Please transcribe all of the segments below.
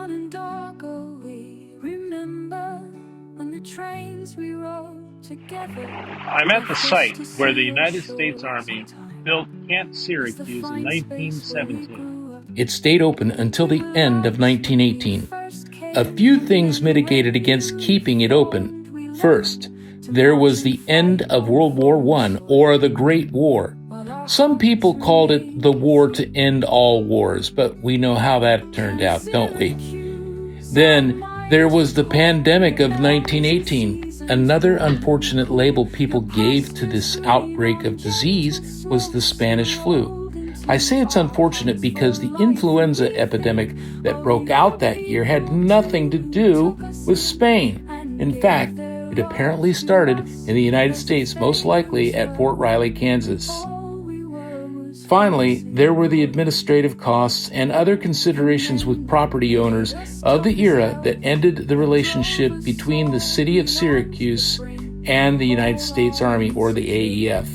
Onondaga, we remember when the trains we rode together. I'm at the site where the United States Army built Camp Syracuse in 1917. It stayed open until the end of 1918. A few things mitigated against keeping it open. First, there was the end of World War I, or the Great War. Some people called it the war to end all wars, but we know how that turned out, don't we? Then there was the pandemic of 1918. Another unfortunate label people gave to this outbreak of disease was the Spanish flu. I say it's unfortunate because the influenza epidemic that broke out that year had nothing to do with Spain. In fact, it apparently started in the United States, most likely at Fort Riley, Kansas. Finally, there were the administrative costs and other considerations with property owners of the era that ended the relationship between the city of Syracuse and the United States Army, or the AEF.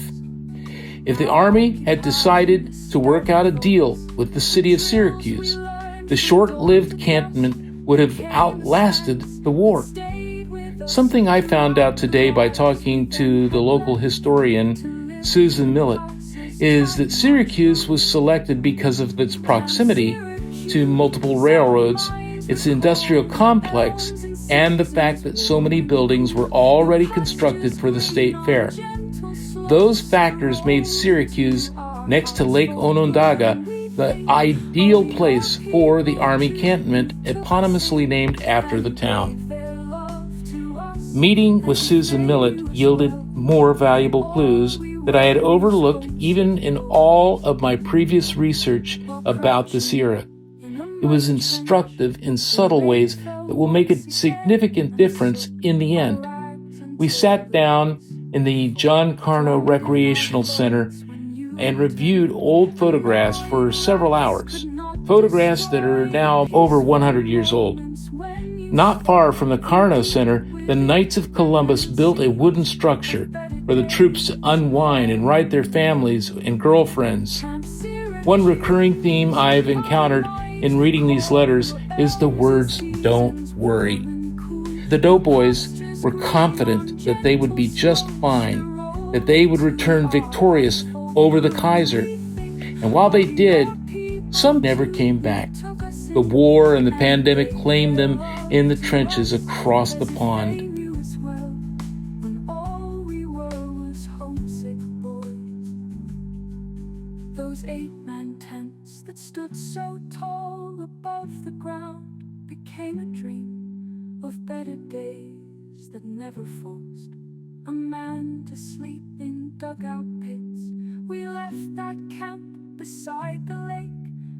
If the Army had decided to work out a deal with the city of Syracuse, the short-lived cantonment would have outlasted the war. Something I found out today by talking to the local historian, Susan Millett, is that Syracuse was selected because of its proximity to multiple railroads, its industrial complex, and the fact that so many buildings were already constructed for the state fair. Those factors made Syracuse, next to Lake Onondaga, the ideal place for the Army cantonment, eponymously named after the town. Meeting with Susan Millett yielded more valuable clues that I had overlooked even in all of my previous research about this era. It was instructive in subtle ways that will make a significant difference in the end. We sat down in the John Carno Recreational Center and reviewed old photographs for several hours, photographs that are now over 100 years old. Not far from the Carno Center, the Knights of Columbus built a wooden structure for the troops to unwind and write their families and girlfriends. One recurring theme I've encountered in reading these letters is the words, "Don't worry." The doughboys were confident that they would be just fine, that they would return victorious over the Kaiser. And while they did, some never came back. The war and the pandemic claimed them in the trenches across the pond. Those 8-man tents that stood so tall above the ground became a dream of better days that never forced a man to sleep in dugout pits. We left that camp beside the lake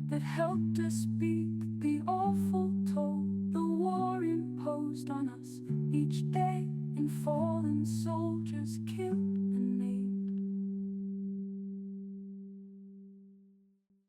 that helped us beat the awful toll the war imposed on us each day, and fallen soldiers killed